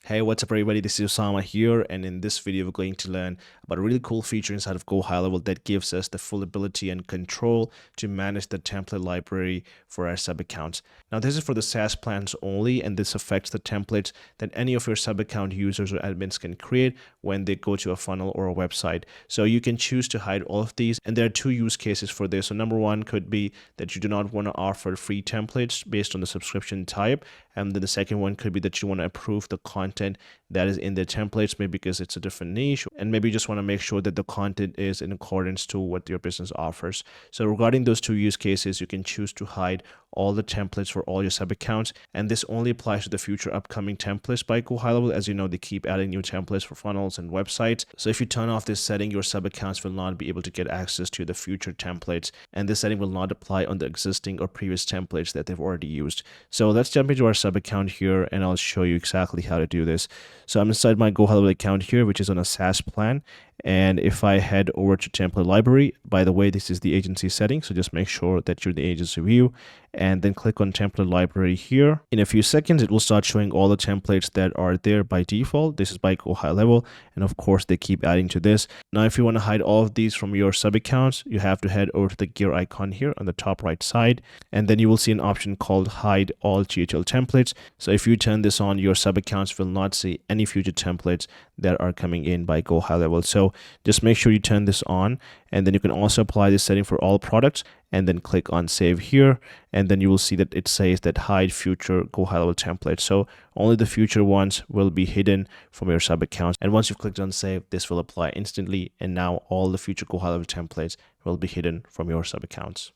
Hey, what's up everybody? This is Osama here, and in this video we're going to learn about a really cool feature inside of Go High Level that gives us the full ability and control to manage the template library for our sub accounts. Now this is for the SaaS plans only, and this affects the templates that any of your sub account users or admins can create when they go to a funnel or a website. So you can choose to hide all of these, and there are two use cases for this. So number one could be that you do not want to offer free templates based on the subscription type, and then the second one could be that you want to approve the content that is in the templates, maybe because it's a different niche, and maybe you just want to make sure that the content is in accordance to what your business offers. So regarding those two use cases, you can choose to hide all the templates for all your sub accounts, and this only applies to the future upcoming templates by Go High Level. As you know, they keep adding new templates for funnels and websites. So if you turn off this setting, your sub accounts will not be able to get access to the future templates, and this setting will not apply on the existing or previous templates that they've already used. So let's jump into our sub account here, and I'll show you exactly how to do this. So I'm inside my Go High Level account here, which is on a SaaS plan. And if I head over to template library, by the way, this is the agency setting. So just make sure that you're in the agency view and then click on template library here. In a few seconds, it will start showing all the templates that are there by default. This is by Go High Level. And of course, they keep adding to this. Now, if you want to hide all of these from your sub accounts, you have to head over to the gear icon here on the top right side. And then you will see an option called hide all GHL templates. So if you turn this on, your sub accounts will not see any future templates that are coming in by Go High Level. So just make sure you turn this on, and then you can also apply this setting for all products and then click on save here, and then you will see that it says that hide future Go High Level templates. So only the future ones will be hidden from your sub accounts, and once you've clicked on save, this will apply instantly, and now all the future Go High Level templates will be hidden from your sub accounts.